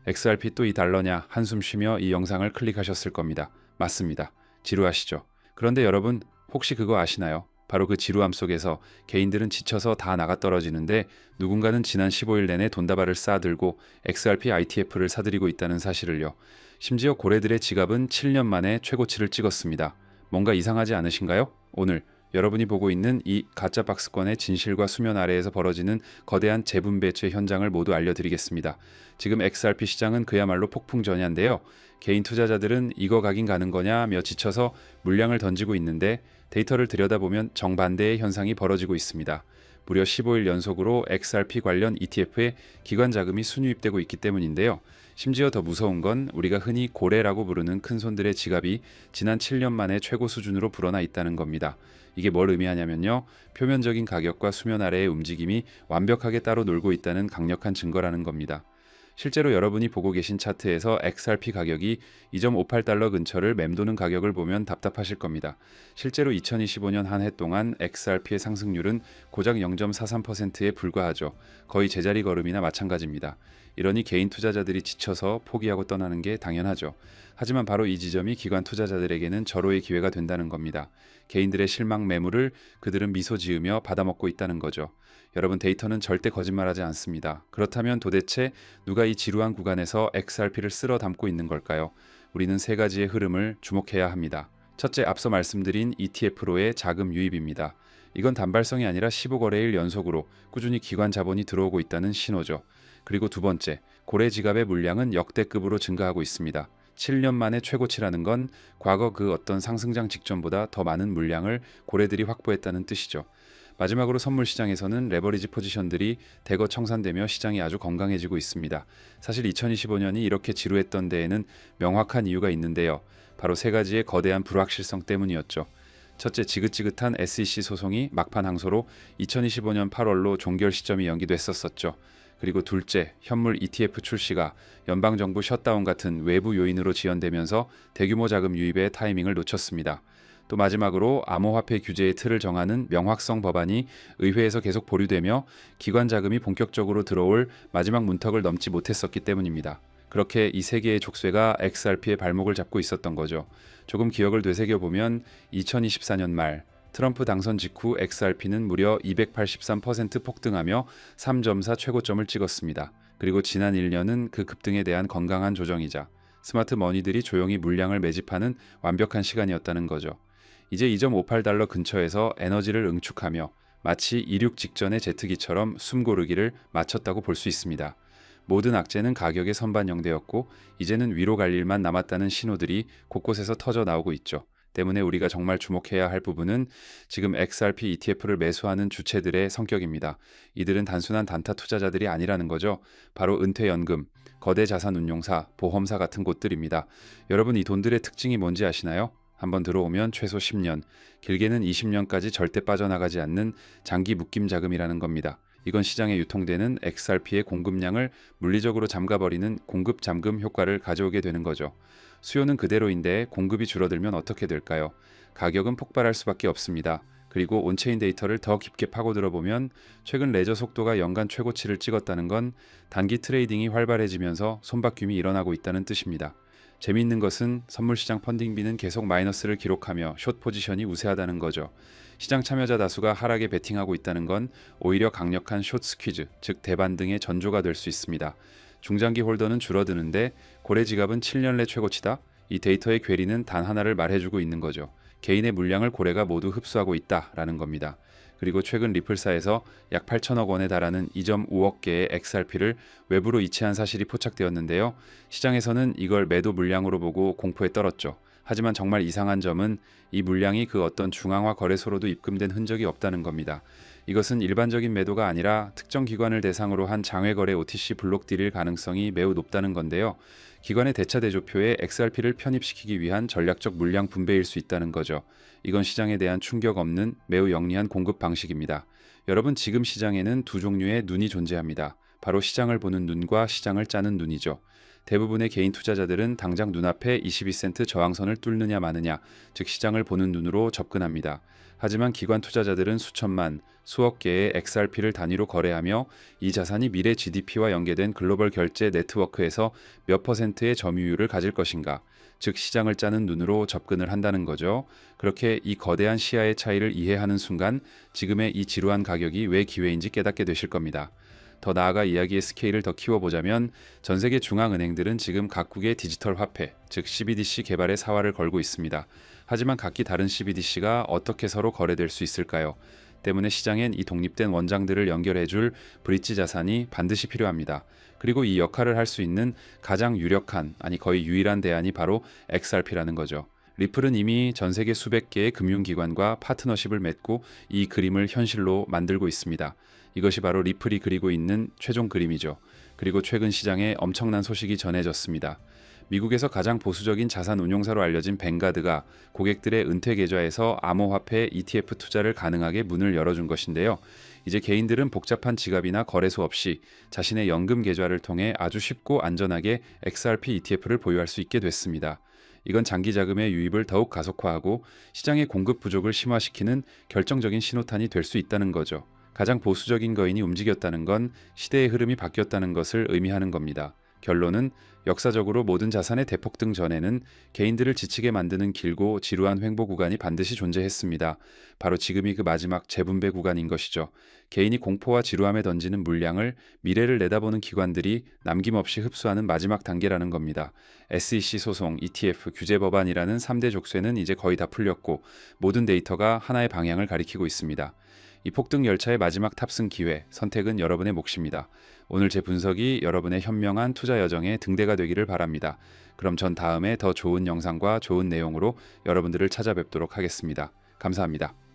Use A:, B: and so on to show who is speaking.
A: XRP 또 $2냐 한숨 쉬며 이 영상을 클릭하셨을 겁니다. 맞습니다. 지루하시죠? 그런데 여러분 혹시 그거 아시나요? 바로 그 지루함 속에서 개인들은 지쳐서 다 나가 떨어지는데 누군가는 지난 15일 내내 돈다발을 쌓아들고 XRP ITF를 사들이고 있다는 사실을요. 심지어 고래들의 지갑은 7년 만에 최고치를 찍었습니다. 뭔가 이상하지 않으신가요? 오늘 여러분이 보고 있는 이 가짜 박스권의 진실과 수면 아래에서 벌어지는 거대한 재분배체 현장을 모두 알려드리겠습니다. 지금 XRP 시장은 그야말로 폭풍전야인데요. 개인 투자자들은 이거 가긴 가는 거냐며 지쳐서 물량을 던지고 있는데 데이터를 들여다보면 정반대의 현상이 벌어지고 있습니다. 무려 15일 연속으로 XRP 관련 ETF에 기관 자금이 순유입되고 있기 때문인데요. 심지어 더 무서운 건 우리가 흔히 고래라고 부르는 큰손들의 지갑이 지난 7년 만에 최고 수준으로 불어나 있다는 겁니다. 이게 뭘 의미하냐면요. 표면적인 가격과 수면 아래의 움직임이 완벽하게 따로 놀고 있다는 강력한 증거라는 겁니다. 실제로 여러분이 보고 계신 차트에서 XRP 가격이 2.58달러 근처를 맴도는 가격을 보면 답답하실 겁니다. 실제로 2025년 한 해 동안 XRP의 상승률은 고작 0.43%에 불과하죠. 거의 제자리 걸음이나 마찬가지입니다. 이러니 개인 투자자들이 지쳐서 포기하고 떠나는 게 당연하죠. 하지만 바로 이 지점이 기관 투자자들에게는 절호의 기회가 된다는 겁니다. 개인들의 실망 매물을 그들은 미소 지으며 받아먹고 있다는 거죠. 여러분 데이터는 절대 거짓말하지 않습니다. 그렇다면 도대체 누가 이 지루한 구간에서 XRP를 쓸어 담고 있는 걸까요? 우리는 세 가지의 흐름을 주목해야 합니다. 첫째, 앞서 말씀드린 ETF로의 자금 유입입니다. 이건 단발성이 아니라 15거래일 연속으로 꾸준히 기관 자본이 들어오고 있다는 신호죠. 그리고 두 번째, 고래 지갑의 물량은 역대급으로 증가하고 있습니다. 7년 만에 최고치라는 건 과거 그 어떤 상승장 직전보다 더 많은 물량을 고래들이 확보했다는 뜻이죠. 마지막으로 선물 시장에서는 레버리지 포지션들이 대거 청산되며 시장이 아주 건강해지고 있습니다. 사실 2025년이 이렇게 지루했던 데에는 명확한 이유가 있는데요. 바로 세 가지의 거대한 불확실성 때문이었죠. 첫째, 지긋지긋한 SEC 소송이 막판 항소로 2025년 8월로 종결 시점이 연기됐었죠. 그리고 둘째, 현물 ETF 출시가 연방정부 셧다운 같은 외부 요인으로 지연되면서 대규모 자금 유입의 타이밍을 놓쳤습니다. 또 마지막으로 암호화폐 규제의 틀을 정하는 명확성 법안이 의회에서 계속 보류되며 기관 자금이 본격적으로 들어올 마지막 문턱을 넘지 못했었기 때문입니다. 그렇게 이 세 개의 족쇄가 XRP의 발목을 잡고 있었던 거죠. 조금 기억을 되새겨보면 2024년 말 트럼프 당선 직후 XRP는 무려 283% 폭등하며 3.4 최고점을 찍었습니다. 그리고 지난 1년은 그 급등에 대한 건강한 조정이자 스마트 머니들이 조용히 물량을 매집하는 완벽한 시간이었다는 거죠. 이제 2.58달러 근처에서 에너지를 응축하며 마치 이륙 직전의 제트기처럼 숨고르기를 마쳤다고 볼 수 있습니다. 모든 악재는 가격에 선반영되었고 이제는 위로 갈 일만 남았다는 신호들이 곳곳에서 터져 나오고 있죠. 때문에 우리가 정말 주목해야 할 부분은 지금 XRP ETF를 매수하는 주체들의 성격입니다. 이들은 단순한 단타 투자자들이 아니라는 거죠. 바로 은퇴연금, 거대 자산운용사, 보험사 같은 곳들입니다. 여러분 이 돈들의 특징이 뭔지 아시나요? 한번 들어오면 최소 10년, 길게는 20년까지 절대 빠져나가지 않는 장기 묶임 자금이라는 겁니다. 이건 시장에 유통되는 XRP의 공급량을 물리적으로 잠가버리는 공급 잠금 효과를 가져오게 되는 거죠. 수요는 그대로인데 공급이 줄어들면 어떻게 될까요? 가격은 폭발할 수밖에 없습니다. 그리고 온체인 데이터를 더 깊게 파고들어 보면 최근 레저 속도가 연간 최고치를 찍었다는 건 단기 트레이딩이 활발해지면서 손바뀜이 일어나고 있다는 뜻입니다. 재미있는 것은 선물시장 펀딩비는 계속 마이너스를 기록하며 숏 포지션이 우세하다는 거죠. 시장 참여자 다수가 하락에 베팅하고 있다는 건 오히려 강력한 숏 스퀴즈, 즉 대반등의 전조가 될 수 있습니다. 중장기 홀더는 줄어드는데 고래 지갑은 7년 내 최고치다? 이 데이터의 괴리는 단 하나를 말해주고 있는 거죠. 개인의 물량을 고래가 모두 흡수하고 있다라는 겁니다. 그리고 최근 리플사에서 약 8천억 원에 달하는 2.5억 개의 XRP를 외부로 이체한 사실이 포착되었는데요. 시장에서는 이걸 매도 물량으로 보고 공포에 떨었죠. 하지만 정말 이상한 점은 이 물량이 그 어떤 중앙화 거래소로도 입금된 흔적이 없다는 겁니다. 이것은 일반적인 매도가 아니라 특정 기관을 대상으로 한 장외거래 OTC 블록 딜일 가능성이 매우 높다는 건데요. 기관의 대차 대조표에 XRP를 편입시키기 위한 전략적 물량 분배일 수 있다는 거죠. 이건 시장에 대한 충격 없는 매우 영리한 공급 방식입니다. 여러분 지금 시장에는 두 종류의 눈이 존재합니다. 바로 시장을 보는 눈과 시장을 짜는 눈이죠. 대부분의 개인 투자자들은 당장 눈앞에 22센트 저항선을 뚫느냐 마느냐, 즉 시장을 보는 눈으로 접근합니다. 하지만 기관 투자자들은 수천만, 수억 개의 XRP를 단위로 거래하며 이 자산이 미래 GDP와 연계된 글로벌 결제 네트워크에서 몇 퍼센트의 점유율을 가질 것인가, 즉 시장을 짜는 눈으로 접근을 한다는 거죠. 그렇게 이 거대한 시야의 차이를 이해하는 순간 지금의 이 지루한 가격이 왜 기회인지 깨닫게 되실 겁니다. 더 나아가 이야기의 스케일을 더 키워보자면 전 세계 중앙은행들은 지금 각국의 디지털 화폐, 즉 CBDC 개발에 사활을 걸고 있습니다. 하지만 각기 다른 CBDC가 어떻게 서로 거래될 수 있을까요? 때문에 시장엔 이 독립된 원장들을 연결해줄 브릿지 자산이 반드시 필요합니다. 그리고 이 역할을 할 수 있는 가장 유력한, 아니 거의 유일한 대안이 바로 XRP라는 거죠. 리플은 이미 전 세계 수백 개의 금융기관과 파트너십을 맺고 이 그림을 현실로 만들고 있습니다. 이것이 바로 리플이 그리고 있는 최종 그림이죠. 그리고 최근 시장에 엄청난 소식이 전해졌습니다. 미국에서 가장 보수적인 자산 운용사로 알려진 뱅가드가 고객들의 은퇴 계좌에서 암호화폐 ETF 투자를 가능하게 문을 열어준 것인데요. 이제 개인들은 복잡한 지갑이나 거래소 없이 자신의 연금 계좌를 통해 아주 쉽고 안전하게 XRP ETF를 보유할 수 있게 됐습니다. 이건 장기 자금의 유입을 더욱 가속화하고 시장의 공급 부족을 심화시키는 결정적인 신호탄이 될 수 있다는 거죠. 가장 보수적인 거인이 움직였다는 건 시대의 흐름이 바뀌었다는 것을 의미하는 겁니다. 결론은 역사적으로 모든 자산의 대폭등 전에는 개인들을 지치게 만드는 길고 지루한 횡보 구간이 반드시 존재했습니다. 바로 지금이 그 마지막 재분배 구간인 것이죠. 개인이 공포와 지루함에 던지는 물량을 미래를 내다보는 기관들이 남김없이 흡수하는 마지막 단계라는 겁니다. SEC 소송, ETF, 규제 법안이라는 3대 족쇄는 이제 거의 다 풀렸고 모든 데이터가 하나의 방향을 가리키고 있습니다. 이 폭등 열차의 마지막 탑승 기회, 선택은 여러분의 몫입니다. 오늘 제 분석이 여러분의 현명한 투자 여정의 등대가 되기를 바랍니다. 그럼 전 다음에 더 좋은 영상과 좋은 내용으로 여러분들을 찾아뵙도록 하겠습니다. 감사합니다.